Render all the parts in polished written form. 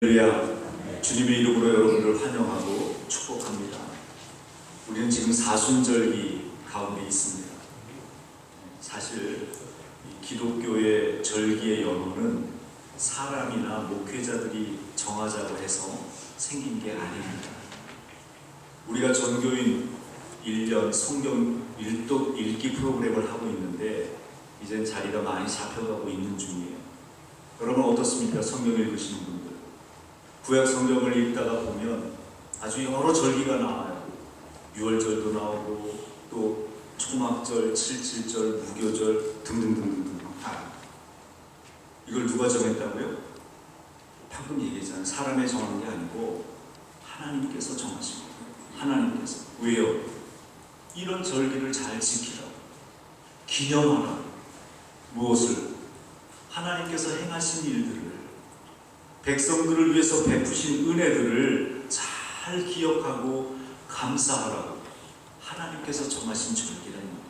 할렐루야. 주님의 이름으로 여러분들을 환영하고 축복합니다. 우리는 지금 사순절기 가운데 있습니다. 사실 기독교의 절기의 연호는 사람이나 목회자들이 정하자고 해서 생긴 게 아닙니다. 우리가 전교인 1년 성경 일독 읽기 프로그램을 하고 있는데 이젠 자리가 많이 잡혀가고 있는 중이에요. 여러분 어떻습니까? 성경 읽으시는 분들. 구약 성경을 읽다가 보면 아주 여러 절기가 나와요. 유월절도 나오고 또 초막절, 칠칠절, 무교절 등등등등등. 이걸 누가 정했다고요? 방금 얘기했잖아요. 사람이 정한 게 아니고 하나님께서 정하신 거예요. 하나님께서. 왜요? 이런 절기를 잘 지키라고, 기념하라고. 무엇을? 하나님께서 행하신 일들을, 백성들을 위해서 베푸신 은혜들을 잘 기억하고 감사하라고 하나님께서 정하신 절기라는 거예요.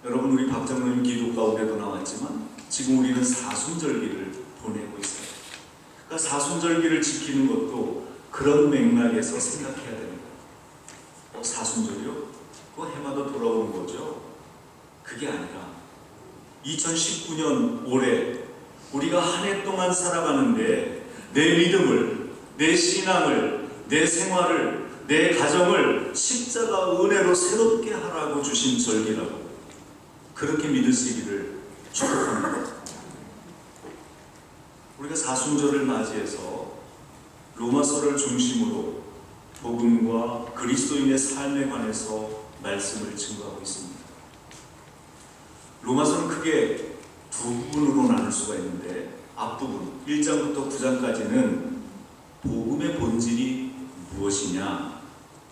여러분, 우리 박장로님 기도 가운데도 나왔지만 지금 우리는 사순절기를 보내고 있어요. 그러니까 사순절기를 지키는 것도 그런 맥락에서 생각해야 됩니다. 사순절이요? 그거 해마다 돌아오는 거죠. 그게 아니라 2019년 올해 우리가 한 해 동안 살아가는데 내 믿음을, 내 신앙을, 내 생활을, 내 가정을 십자가 은혜로 새롭게 하라고 주신 절기라고, 그렇게 믿으시기를 축복합니다. 우리가 사순절을 맞이해서 로마서를 중심으로 복음과 그리스도인의 삶에 관해서 말씀을 증거하고 있습니다. 로마서는 크게 두 부분으로 나눌 수가 있는데, 앞부분 1장부터 9장까지는 복음의 본질이 무엇이냐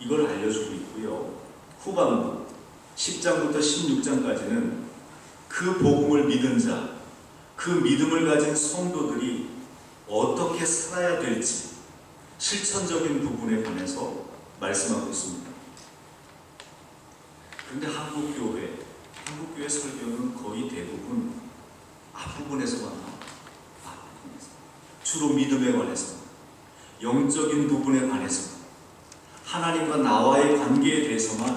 이걸 알려주고 있고요. 후반부 10장부터 16장까지는 그 복음을 믿은 자, 그 믿음을 가진 성도들이 어떻게 살아야 될지 실천적인 부분에 관해서 말씀하고 있습니다. 그런데 한국교회 설교는 거의 대부분 앞부분에서만 나와요. 앞부분에서. 주로 믿음에 관해서, 영적인 부분에 관해서, 하나님과 나와의 관계에 대해서만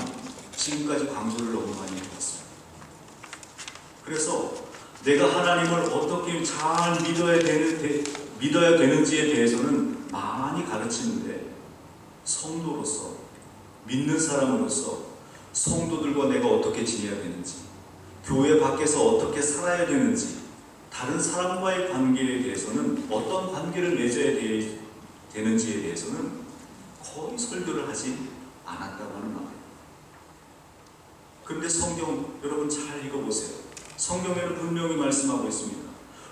지금까지 강조를 너무 많이 해왔어요. 그래서 내가 하나님을 어떻게 잘 믿어야 되는지에 대해서는 많이 가르치는데, 성도로서, 믿는 사람으로서 성도들과 내가 어떻게 지내야 되는지, 교회 밖에서 어떻게 살아야 되는지, 다른 사람과의 관계에 대해서는 어떤 관계를 맺어야 되는지에 대해서는 거의 설교를 하지 않았다고 하는 말이에요. 그런데 성경 여러분 잘 읽어보세요. 성경에는 분명히 말씀하고 있습니다.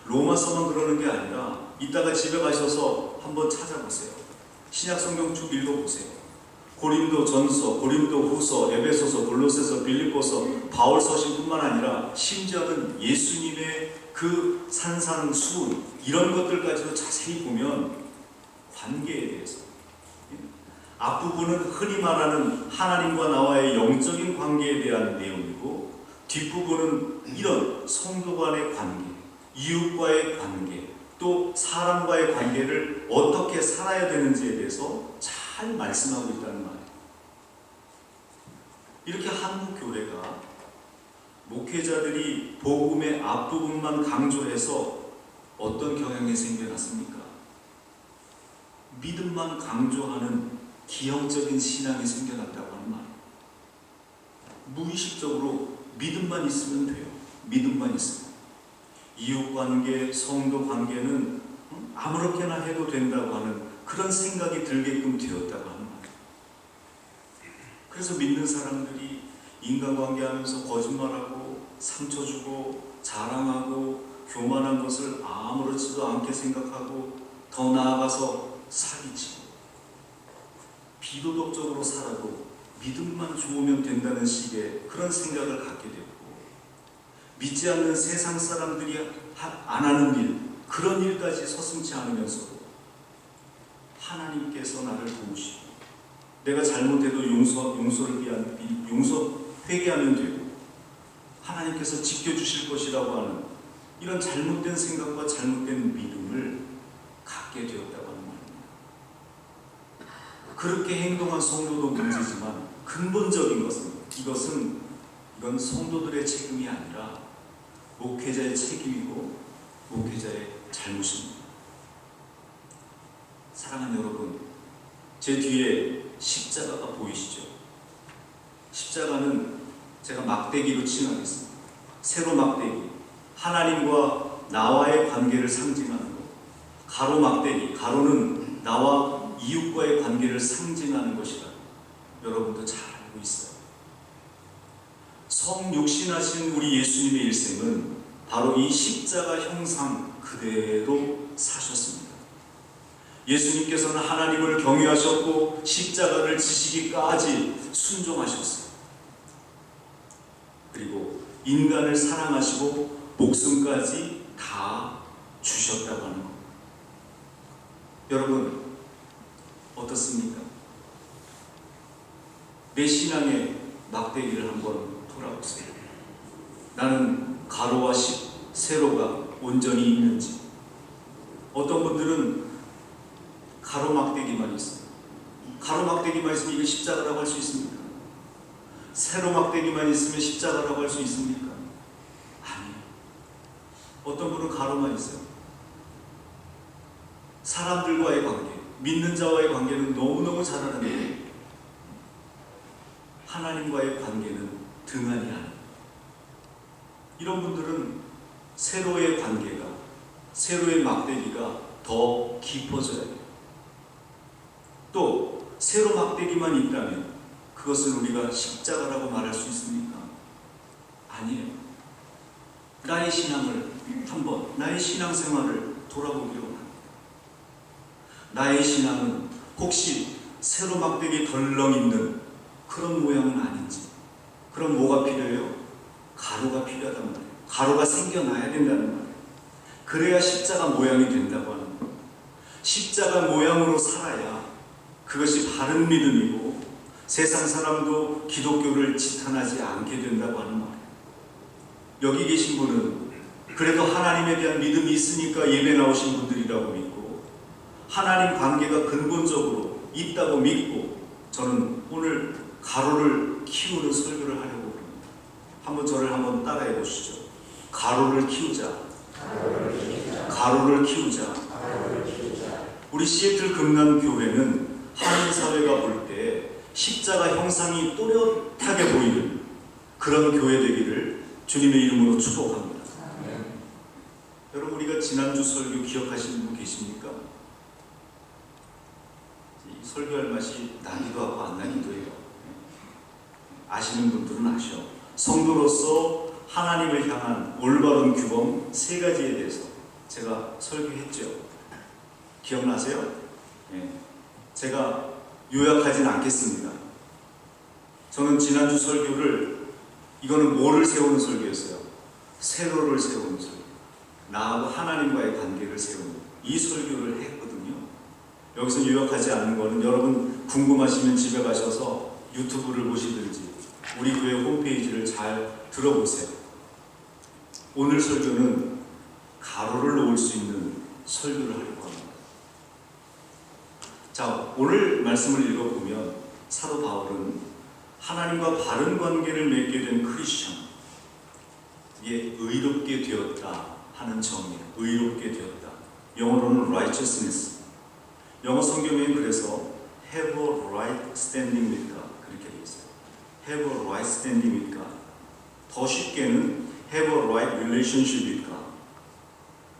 로마서만 그러는 게 아니라 이따가 집에 가셔서 한번 찾아보세요. 신약 성경 쭉 읽어보세요. 고린도 전서, 고린도 후서, 에베소서, 골로새서, 빌립보서, 바울 서신뿐만 아니라 심지어는 예수님의 그 산상수훈, 이런 것들까지도 자세히 보면 관계에 대해서, 앞부분은 흔히 말하는 하나님과 나와의 영적인 관계에 대한 내용이고, 뒷부분은 이런 성도 간의 관계, 이웃과의 관계, 또 사람과의 관계를 어떻게 살아야 되는지에 대해서 잘 말씀하고 있다는 말이에요. 이렇게 한국 교회가 목회자들이 복음의 앞부분만 강조해서 어떤 경향이 생겨났습니까? 믿음만 강조하는 기형적인 신앙이 생겨났다고 하는 말이에요. 무의식적으로 믿음만 있으면 돼요. 믿음만 있으면. 이웃관계, 성도관계는 아무렇게나 해도 된다고 하는 그런 생각이 들게끔 되었다고 하는 말이에요. 그래서 믿는 사람들이 인간관계하면서 거짓말하고 상처 주고 자랑하고 교만한 것을 아무렇지도 않게 생각하고, 더 나아가서 사기치고 비도덕적으로 살아도 믿음만 좋으면 된다는 식의 그런 생각을 갖게 되고, 믿지 않는 세상 사람들이 안 하는 일, 그런 일까지 서슴지 않으면서도 하나님께서 나를 도우시고, 내가 잘못해도 회개하면 되고, 하나님께서 지켜주실 것이라고 하는 이런 잘못된 생각과 잘못된 믿음을 갖게 갖게 되었다고 하는 말입니다. 그렇게 행동한 성도도 문제지만 근본적인 것은 이건 성도들의 책임이 아니라 목회자의 책임이고 목회자의 잘못입니다. 사랑하는 여러분, 제 뒤에 십자가가 보이시죠? 십자가는 제가 막대기로 칭하겠습니다. 세로 막대기, 하나님과 나와의 관계를 상징하는 것. 가로 막대기, 가로는 나와 이웃과의 관계를 상징하는 것이다. 여러분도 잘 알고 있어요. 성육신하신 우리 예수님의 일생은 바로 이 십자가 형상 그대로 사셨습니다. 예수님께서는 하나님을 경외하셨고 십자가를 지시기까지 순종하셨어요. 그리고 인간을 사랑하시고 목숨까지 다 주셨다고 하는 것. 여러분 어떻습니까? 내 신앙의 막대기를 한번 돌아보세요. 나는 가로와 세로가 온전히 있는지. 어떤 분들은 가로 막대기만 있어요. 가로 막대기만 있으면 이게 십자가라고 할 수 있습니까? 세로 막대기만 있으면 십자가라고 할 수 있습니까? 아니에요. 어떤 분은 가로만 있어요. 사람들과의 관계, 믿는 자와의 관계는 너무너무 잘하는데 하나님과의 관계는 등한히 하는. 이런 분들은 세로의 관계가, 세로의 막대기가 더 깊어져야 돼요. 또 세로 막대기만 있다면 그것을 우리가 십자가라고 말할 수 있습니까? 아니에요. 나의 신앙을 한번, 나의 신앙생활을 돌아보기로 합니다. 나의 신앙은 혹시 세로 막대기 덜렁 있는 그런 모양은 아닌지. 그럼 뭐가 필요해요? 가로가 필요하단 말이에요. 가로가 생겨나야 된다는 말이에요. 그래야 십자가 모양이 된다고 하는 거예요. 십자가 모양으로 살아야 그것이 바른 믿음이고 세상 사람도 기독교를 지탄하지 않게 된다고 하는 말이에요. 여기 계신 분은 그래도 하나님에 대한 믿음이 있으니까 예배 나오신 분들이라고 믿고 하나님 관계가 근본적으로 있다고 믿고 저는 오늘 가로를 키우는 설교를 하려고 합니다. 한번 저를 한번 따라해 보시죠. 가로를 키우자. 가로를 키우자. 우리 시애틀 금남교회는 한인 사회가 볼 때 십자가 형상이 또렷하게 보이는 그런 교회 되기를 주님의 이름으로 축복합니다. 여러분 우리가 지난주 설교 기억하시는 분 계십니까? 설교할 맛이 나기도 하고 안 나기도 해요. 아시는 분들은 아셔. 성도로서 하나님을 향한 올바른 규범 세 가지에 대해서 제가 설교했죠. 기억나세요? 네. 제가 요약하진 않겠습니다. 저는 지난주 설교를 이거는 뭐를 세우는 설교였어요? 세로를 세우는 설교. 나하고 하나님과의 관계를 세우는 이 설교를 했거든요. 여기서 요약하지 않는 거는 여러분 궁금하시면 집에 가셔서 유튜브를 보시든지 우리 교회 홈페이지를 잘 들어보세요. 오늘 설교는 가로를 놓을 수 있는 설교를 하려고 합니다. 자, 오늘 말씀을 읽어보면 사도 바울은 하나님과 바른 관계를 맺게 된 크리스천, 이게 의롭게 되었다 하는 정의예요. 의롭게 되었다. 영어로는 righteousness. 영어 성경에는 그래서 have a right standing with God 그렇게 되어 있어요. have a right standing with God. 더 쉽게는 have a right relationship with God.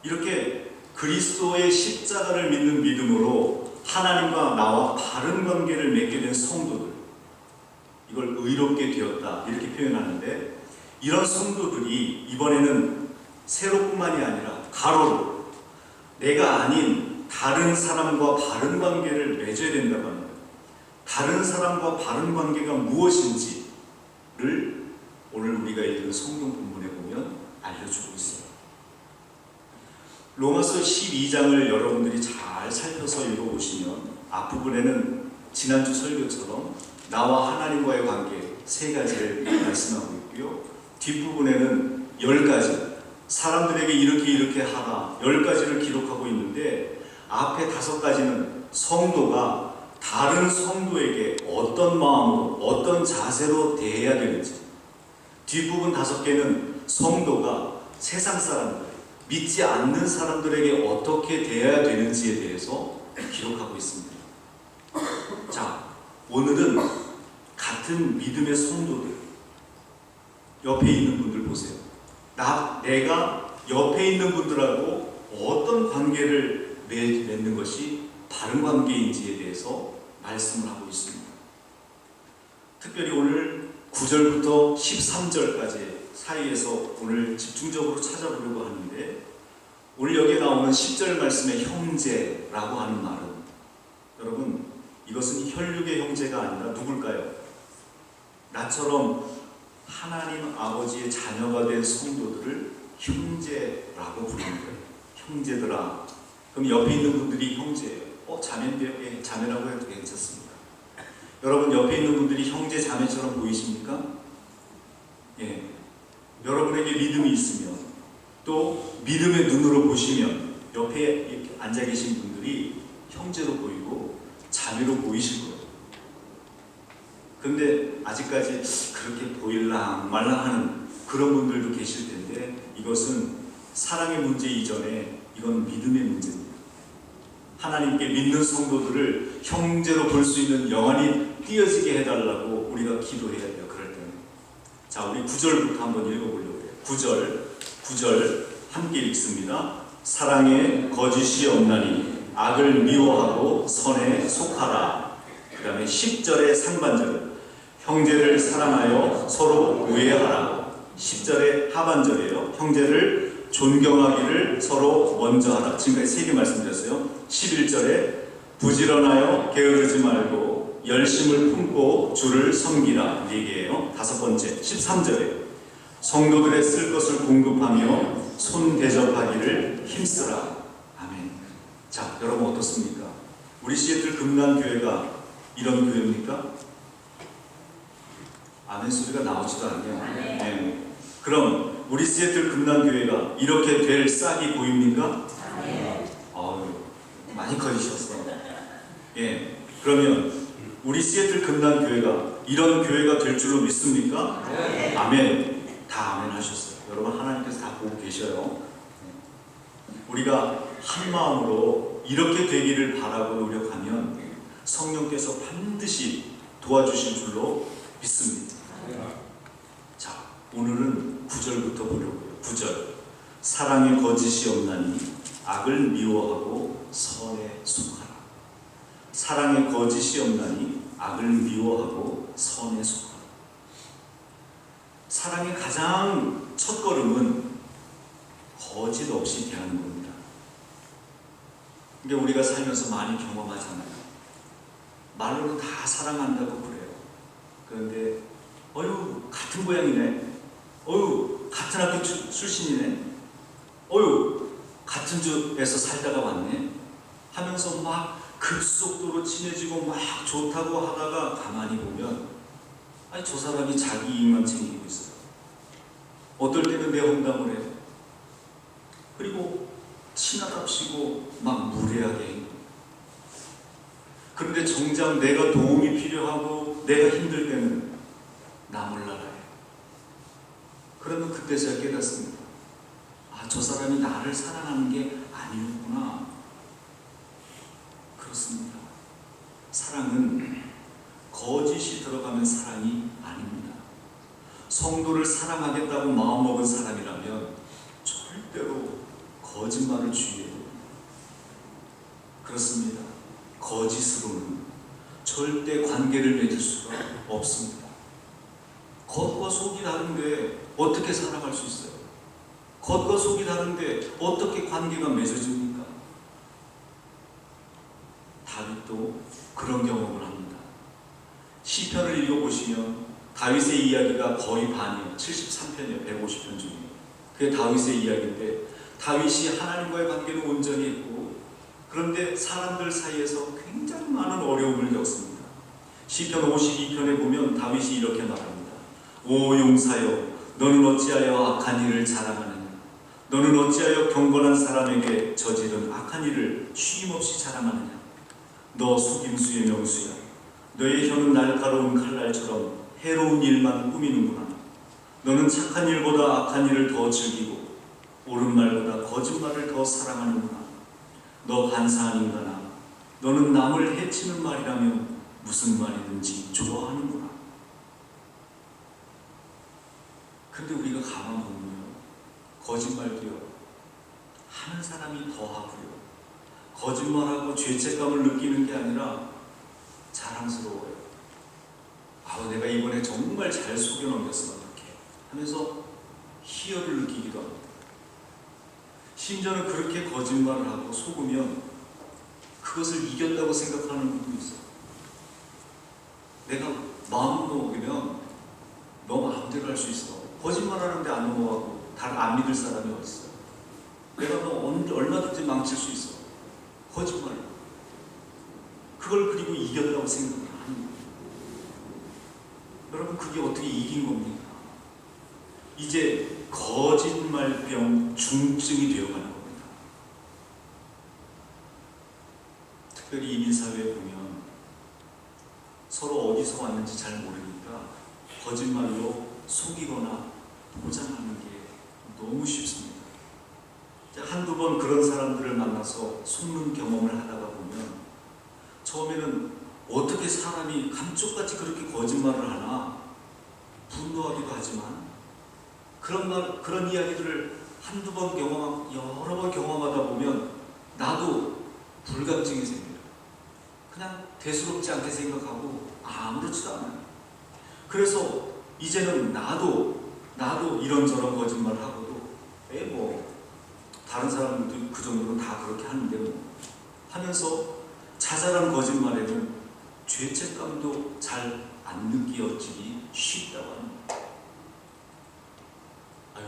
이렇게 그리스도의 십자가를 믿는 믿음으로 하나님과 나와 바른 관계를 맺게 된 성도들, 이걸 의롭게 되었다 이렇게 표현하는데, 이런 성도들이 이번에는 세로뿐만이 아니라 가로로 내가 아닌 다른 사람과 바른 관계를 맺어야 된다고 합니다. 다른 사람과 바른 관계가 무엇인지를 오늘 우리가 읽은 성경 본문에 보면 알려주고 있어요. 로마서 12장을 여러분들이 잘 살펴서 읽어보시면 앞부분에는 지난주 설교처럼 나와 하나님과의 관계 세 가지를 말씀하고 있고요. 뒷부분에는 10가지, 사람들에게 이렇게 하라 10가지를 기록하고 있는데 앞에 5가지는 성도가 다른 성도에게 어떤 마음으로, 어떤 자세로 대해야 되는지, 뒷부분 5개는 성도가 세상 사람들, 믿지 않는 사람들에게 어떻게 대해야 되는지에 대해서 기록하고 있습니다. 자, 오늘은 같은 믿음의 성도들, 옆에 있는 분들 보세요. 내가 옆에 있는 분들하고 어떤 관계를 맺는 것이 바른 관계인지에 대해서 말씀을 하고 있습니다. 특별히 오늘 9절부터 13절까지 사이에서 오늘 집중적으로 찾아보려고 하는데, 오늘 여기에 나오는 10절 말씀의 형제라고 하는 말은, 여러분, 이것은 혈육의 형제가 아니라 누굴까요? 나처럼 하나님 아버지의 자녀가 된 성도들을 형제라고 부르는 거예요. 형제들아. 그럼 옆에 있는 분들이 형제예요. 자매인데요? 예, 자매라고 해도 괜찮습니다. 여러분, 옆에 있는 분들이 형제, 자매처럼 보이십니까? 예. 여러분에게 믿음이 있으면, 또 믿음의 눈으로 보시면 옆에 이렇게 앉아 계신 분들이 형제로 보이고 자매로 보이실 거예요. 그런데 아직까지 그렇게 보일랑 말랑하는 그런 분들도 계실 텐데, 이것은 사랑의 문제 이전에 이건 믿음의 문제입니다. 하나님께 믿는 성도들을 형제로 볼 수 있는 영안이 띄어지게 해달라고 우리가 기도해야 돼요. 그럴 때는. 자, 우리 9절부터 한번 읽어보려고 해요. 9절 함께 읽습니다. 사랑에 거짓이 없나니 악을 미워하고 선에 속하라. 그 다음에 10절의 상반절, 형제를 사랑하여 서로 우애하라. 10절의 하반절이에요. 형제를 존경하기를 서로 먼저 하라. 지금까지 3개 말씀드렸어요. 11절에 부지런하여 게으르지 말고 열심을 품고 주를 섬기라. 4개예요. 5번째 13절에 성도들의 쓸 것을 공급하며 손 대접하기를 힘쓰라. 아멘. 자, 여러분 어떻습니까? 우리 시애틀 금난교회가 이런 교회입니까? 아멘 소리가 나오지도 않네요. 네. 그럼 우리 시애틀 금난교회가 이렇게 될 싹이 보입니까? 많이 커지셨어. 예. 그러면 우리 시애틀 금난교회가 이런 교회가 될 줄로 믿습니까? 아멘. 다 아멘 하셨어요. 여러분, 하나님께서 다 보고 계셔요. 우리가 한 마음으로 이렇게 되기를 바라고 노력하면 성령께서 반드시 도와주실 줄로 믿습니다. 자, 오늘은 9절부터 보려고요. 9절. 사랑에 거짓이 없나니 악을 미워하고 선에 속하라. 사랑에 거짓이 없나니 악을 미워하고 선에 속하라. 사랑의 가장 첫 걸음은 거짓 없이 대하는 겁니다. 이게 우리가 살면서 많이 경험하잖아요. 말로는 다 사랑한다고 그래요. 그런데 어휴, 같은 고향이네. 어휴, 같은 학교 출신이네. 어휴, 같은 주에서 살다가 왔네 하면서 막 급속도로 친해지고 막 좋다고 하다가 가만히 보면, 아니, 저 사람이 자기 이익만 챙기고 있어요. 어떨 때는 내 험담을 해요. 그리고 친하답시고 막 무례하게 해요. 그런데 정작 내가 도움이 필요하고 내가 힘들 때는 나 몰라라 해요. 그러면 그때 제가 깨닫습니다. 아, 저 사람이 나를 사랑하는 게 아니었구나. 그렇습니다. 사랑은 거짓이 들어가면 사랑이 아닙니다. 성도를 사랑하겠다고 마음먹은 사람이라면 절대로 거짓말을 주의해야 됩니다. 그렇습니다. 거짓으로는 절대 관계를 맺을 수가 없습니다. 겉과 속이 다른데 어떻게 살아갈 수 있어요? 겉과 속이 다른데 어떻게 관계가 맺어집니까? 다윗도 그런 경험을 합니다. 시편을 읽어보시면 다윗의 이야기가 거의 반이에요. 73편이에요. 150편 중에. 그게 다윗의 이야기인데, 다윗이 하나님과의 관계는 온전히 했고, 그런데 사람들 사이에서 굉장히 많은 어려움을 겪습니다. 시편 52편에 보면 다윗이 이렇게 말합니다. 오 용사여, 너는 어찌하여 악한 일을 자랑하느냐? 너는 어찌하여 경건한 사람에게 저지른 악한 일을 쉼없이 자랑하느냐? 너 속임수의 명수야. 너의 혀는 날카로운 칼날처럼 해로운 일만 꾸미는구나. 너는 착한 일보다 악한 일을 더 즐기고 옳은 말보다 거짓말을 더 사랑하는구나. 너 간사한 인간아, 너는 남을 해치는 말이라면 무슨 말이든지 좋아하는구나. 근데 우리가 가만 보면 거짓말도요, 하는 사람이 더 하고요, 거짓말하고 죄책감을 느끼는 게 아니라 자랑스러워요. 내가 이번에 정말 잘 속여 넘겼어 이렇게 하면서 희열을 느끼기도 합니다. 심지어는 그렇게 거짓말을 하고 속으면 그것을 이겼다고 생각하는 분도 있어요. 내가 마음 먹으면 너 마음대로 할 수 있어. 거짓말하는데 안 넘어가고 안 믿을 사람이 어딨어. 내가 너 얼마든지 망칠 수 있어. 거짓말. 그걸 그리고 이겼다고 생각을 하는 거예요. 여러분, 그게 어떻게 이긴 겁니까? 이제 거짓말병 중증이 되어가는 겁니다. 특별히 이민사회에 보면 서로 어디서 왔는지 잘 모르니까 거짓말로 속이거나 포장하는 게 너무 쉽습니다. 한두 번 그런 사람들을 만나서 속는 경험을 하다가 보면 처음에는 어떻게 사람이 감쪽같이 그렇게 거짓말을 하나 분노하기도 하지만 그런 이야기들을 한두 번 경험하고 여러 번 경험하다 보면 나도 불감증이 생겨요. 그냥 대수롭지 않게 생각하고 아무렇지도 않아요. 그래서 이제는 나도 이런저런 거짓말을 하고도 다른 사람들도 그 정도로 다 그렇게 하는데 하면서 자잘한 거짓말에는 죄책감도 잘 안 느껴지기 쉽다고 합니다.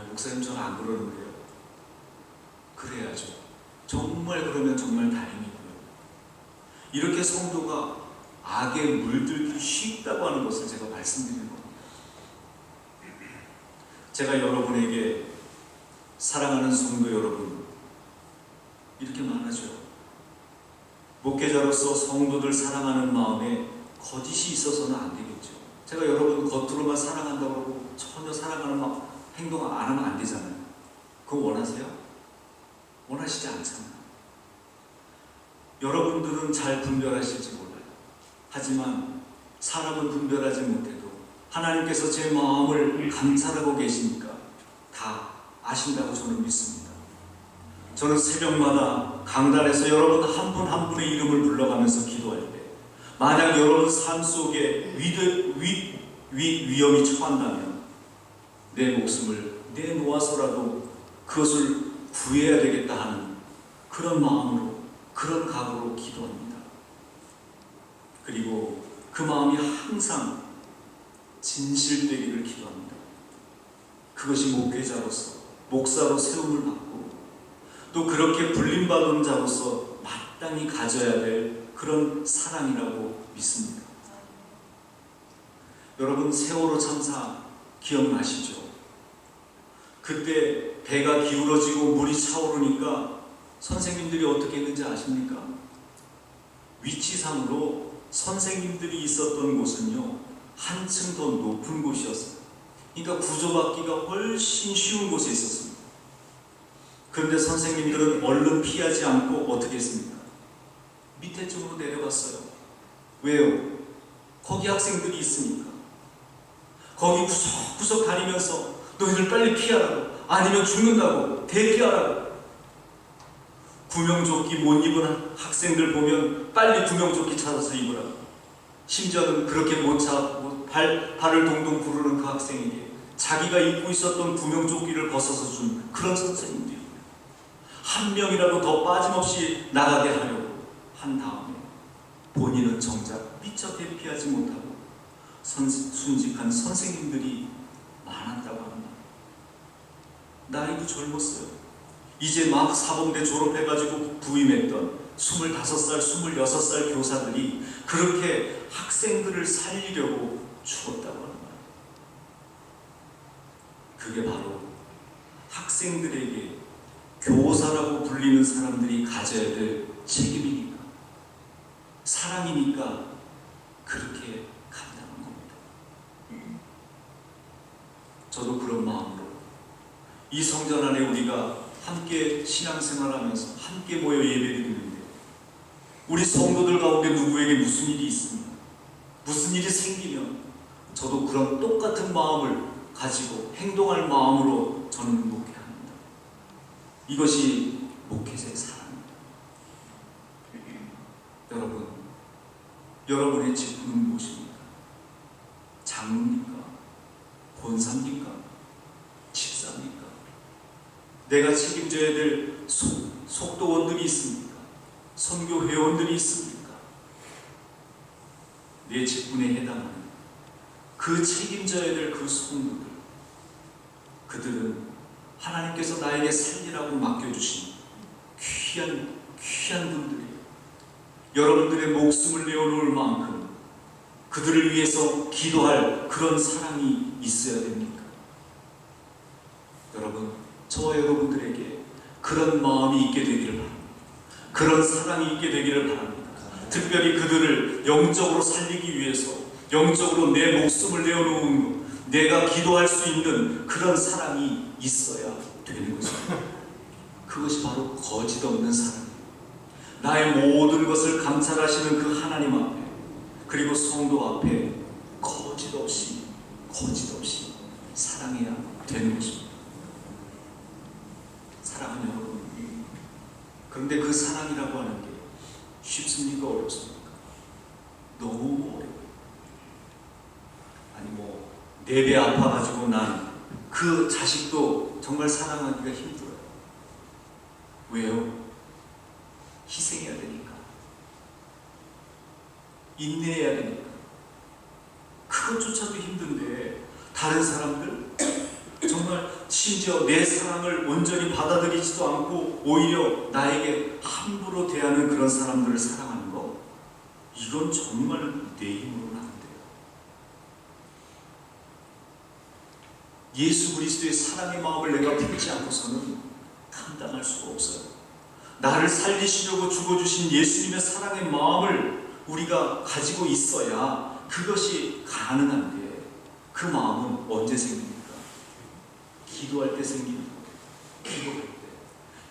목사님, 저는 안 그러는데요. 그래야죠. 정말 그러면 정말 다행이고요. 이렇게 성도가 악에 물들기 쉽다고 하는 것을 제가 말씀드리는 겁니다. 제가 여러분에게 사랑하는 성도 여러분, 이렇게 말하죠. 목회자로서 성도들 사랑하는 마음에 거짓이 있어서는 안 되겠죠. 제가 여러분 겉으로만 사랑한다고 하고 전혀 사랑하는 행동 안 하면 안 되잖아요. 그거 원하세요? 원하시지 않잖아요. 여러분들은 잘 분별하실지 몰라요. 하지만 사람은 분별하지 못해도 하나님께서 제 마음을 감찰하고 계시니까 다 아신다고 저는 믿습니다. 저는 새벽마다 강단에서 여러분 한 분 한 분의 이름을 불러가면서 기도할 때 만약 여러분 삶 속에 위험이 처한다면 내 목숨을 내놓아서라도 그것을 구해야 되겠다 하는 그런 마음으로, 그런 각오로 기도합니다. 그리고 그 마음이 항상 진실되기를 기도합니다. 그것이 목회자로서, 목사로 세움을 받고 또 그렇게 불림받은 자로서 마땅히 가져야 될 그런 사랑이라고 믿습니다. 여러분, 세월호 참사 기억나시죠? 그때 배가 기울어지고 물이 차오르니까 선생님들이 어떻게 했는지 아십니까? 위치상으로 선생님들이 있었던 곳은요, 한층 더 높은 곳이었어요. 그러니까 구조받기가 훨씬 쉬운 곳에 있었습니다. 그런데 선생님들은 얼른 피하지 않고 어떻게 했습니까? 밑에 쪽으로 내려갔어요. 왜요? 거기 학생들이 있으니까. 거기 구석구석 다니면서 너희들 빨리 피하라고, 아니면 죽는다고, 대피하라고. 구명조끼 못 입은 학생들 보면 빨리 구명조끼 찾아서 입으라고. 심지어는 그렇게 발을 동동 구르는 그 학생에게 자기가 입고 있었던 구명조끼를 벗어서 준 그런 선생님들이 한 명이라도 더 빠짐없이 나가게 하려고 한 다음에 본인은 정작 미처 대피하지 못하고 순직한 선생님들이 많았다고 합니다. 나이도 젊었어요. 이제 막 사범대 졸업해가지고 부임했던 25살, 26살 교사들이 그렇게 학생들을 살리려고 죽었다고 하는 거예요. 그게 바로 학생들에게 교사라고 불리는 사람들이 가져야 될 책임이니까, 사랑이니까 그렇게 감당한 겁니다. 저도 그런 마음으로 이 성전 안에 우리가 함께 신앙생활하면서 함께 모여 예배드리는데, 우리 성도들 가운데 누구에게 무슨 일이 있습니다. 무슨 일이 생기면 저도 그런 똑같은 마음을 가지고 행동할 마음으로 저는 목회합니다. 이것이 목회자의 사랑입니다. 여러분, 여러분의 직분은 무엇입니까? 장로입니까? 권사입니까? 집사입니까? 내가 책임져야 될 속도원들이 있습니까? 선교 회원들이 있습니까? 내 직분에 해당하는 그 책임져야 될 그 성도들, 그들은 하나님께서 나에게 살리라고 맡겨주신 귀한 분들이에요. 여러분들의 목숨을 내어놓을 만큼 그들을 위해서 기도할 그런 사랑이 있어야 됩니까? 여러분, 저와 여러분들에게 그런 마음이 있게 되기를 바랍니다. 그런 사랑이 있게 되기를 바랍니다. 특별히 그들을 영적으로 살리기 위해서 영적으로 내 목숨을 내어놓은 것, 내가 기도할 수 있는 그런 사랑이 있어야 되는 것입니다. 그것이 바로 거짓 없는 사랑입니다. 나의 모든 것을 감찰하시는 그 하나님 앞에, 그리고 성도 앞에 거짓 없이 사랑해야 되는 것입니다. 사랑하는 여러분, 그런데 그 사랑이라고 하는 게 쉽습니까? 어렵습니까? 너무 어려워요. 아니 내 배 아파가지고 난 그 자식도 정말 사랑하기가 힘들어요. 왜요? 희생해야 되니까, 인내해야 되니까. 그것조차도 힘든데 다른 사람들, 정말 심지어 내 사랑을 온전히 받아들이지도 않고 오히려 나에게 함부로 대하는 그런 사람들을 사랑하는 거, 이건 정말 내 힘으로는 안 돼요. 예수 그리스도의 사랑의 마음을 내가 품지 않고서는 감당할 수가 없어요. 나를 살리시려고 죽어주신 예수님의 사랑의 마음을 우리가 가지고 있어야 그것이 가능한데, 그 마음은 언제 생깁니까? 기도할 때 생깁니다.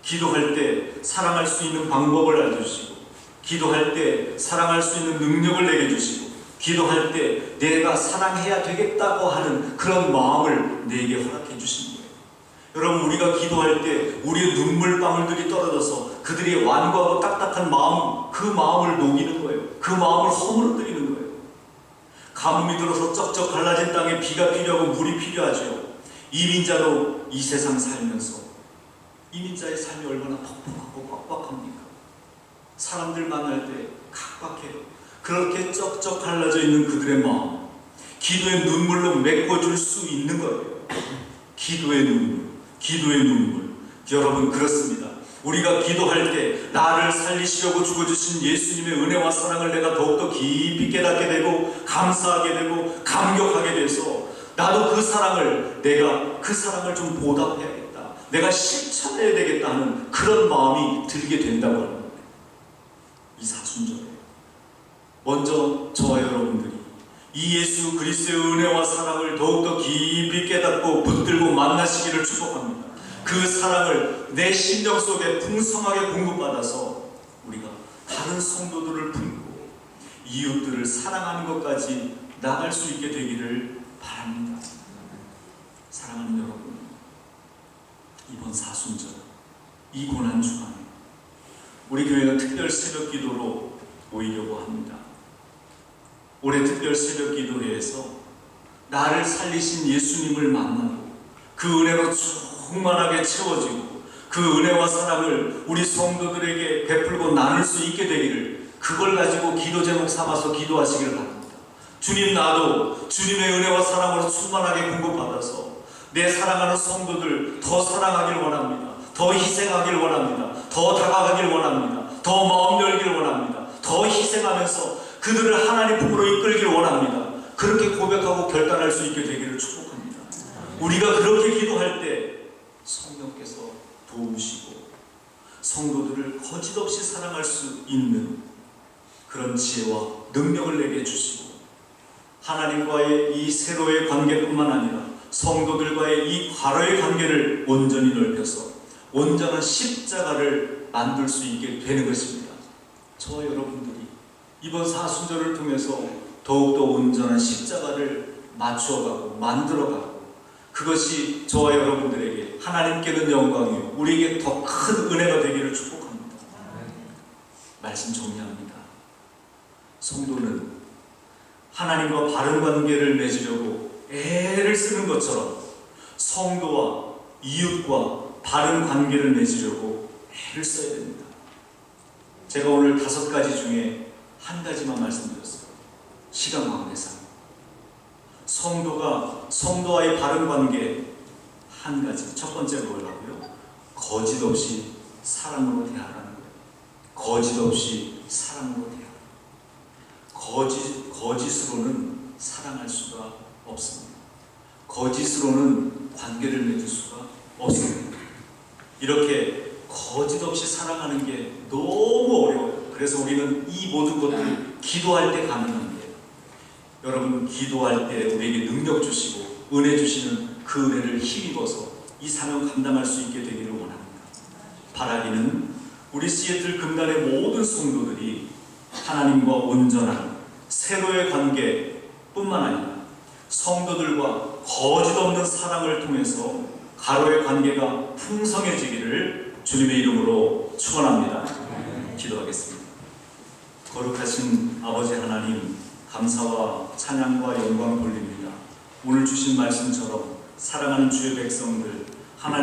기도할 때 사랑할 수 있는 방법을 알려주시고, 기도할 때 사랑할 수 있는 능력을 내게 주시고, 기도할 때 내가 사랑해야 되겠다고 하는 그런 마음을 내게 허락해 주신 거예요. 여러분, 우리가 기도할 때 우리의 눈물방울들이 떨어져서 그들의 완고하고 딱딱한 마음, 그 마음을 녹이는 거예요. 그 마음을 허물어뜨리는 거예요. 가뭄이 들어서 쩍쩍 갈라진 땅에 비가 필요하고 물이 필요하죠. 이민자로 이 세상 살면서 이민자의 삶이 얼마나 퍽퍽하고 빡빡합니까? 사람들 만날 때 각박해요. 그렇게 쩍쩍 갈라져 있는 그들의 마음, 기도의 눈물로 메꿔줄 수 있는 거예요. 기도의 눈물. 여러분, 그렇습니다. 우리가 기도할 때 나를 살리시려고 죽어주신 예수님의 은혜와 사랑을 내가 더욱더 깊이 깨닫게 되고, 감사하게 되고, 감격하게 돼서 나도 내가 그 사랑을 좀 보답해야겠다, 내가 실천해야 되겠다 하는 그런 마음이 들게 된다고 하는 거예요. 이 사순절에 먼저 저와 여러분들이 이 예수 그리스도의 은혜와 사랑을 더욱더 깊이 깨닫고 붙들고 만나시기를 축복합니다. 그 사랑을 내 심령 속에 풍성하게 공급받아서 우리가 다른 성도들을 품고 이웃들을 사랑하는 것까지 나갈 수 있게 되기를 바랍니다. 사랑하는 여러분, 이번 사순절, 이 고난 주간에 우리 교회가 특별 새벽 기도로 모이려고 합니다. 올해 특별 새벽 기도회에서 나를 살리신 예수님을 만나고 그 은혜로 충만하게 채워지고 그 은혜와 사랑을 우리 성도들에게 베풀고 나눌 수 있게 되기를, 그걸 가지고 기도 제목 삼아서 기도하시기를 바랍니다. 주님, 나도 주님의 은혜와 사랑으로 충만하게 공급받아서 내 사랑하는 성도들 더 사랑하기를 원합니다. 더 희생하기를 원합니다. 더 다가가기를 원합니다. 더 마음 열기를 원합니다. 더 희생하면서 그들을 하나님 품으로 이끌기를 원합니다. 그렇게 고백하고 결단할 수 있게 되기를 축복합니다. 우리가 그렇게 기도할 때 성령께서 도우시고 성도들을 거짓없이 사랑할 수 있는 그런 지혜와 능력을 내게 주시고 하나님과의 이 세로의 관계뿐만 아니라 성도들과의 이 과로의 관계를 온전히 넓혀서 온전한 십자가를 만들 수 있게 되는 것입니다. 저와 여러분들이 이번 사순절을 통해서 더욱더 온전한 십자가를 맞추어가고 만들어가고 그것이 저와 여러분들에게 하나님께는 영광이요 우리에게 더 큰 은혜가 되기를 축복합니다. 말씀 정리합니다. 성도는 하나님과 바른 관계를 맺으려고 애를 쓰는 것처럼 성도와 이웃과 바른 관계를 맺으려고 애를 써야 됩니다. 제가 오늘 5가지 중에 한 가지만 말씀드렸어요. 시간 관계상 성도와의 바른 관계 한 가지, 첫 번째로 뭐라고요? 거짓 없이 사랑으로 대하라는 거예요. 거짓 없이 사랑으로 대하라. 거짓으로는 사랑할 수가 없습니다. 거짓으로는 관계를 맺을 수가 없습니다. 이렇게 거짓 없이 사랑하는 게 너무 어려워요. 그래서 우리는 이 모든 것들을 기도할 때 가능한데 여러분 기도할 때 우리에게 능력 주시고 은혜 주시는 그 은혜를 힘입어서 이 사명 감당할 수 있게 되기를 원합니다. 바라기는 우리 시애틀 금단의 모든 성도들이 하나님과 온전한 세로의 관계뿐만 아니라 성도들과 거짓 없는 사랑을 통해서 가로의 관계가 풍성해지기를 주님의 이름으로 축원합니다. 기도하겠습니다. 거룩하신 아버지 하나님, 감사와 찬양과 영광 돌립니다. 오늘 주신 말씀처럼 사랑하는 주의 백성들 하나님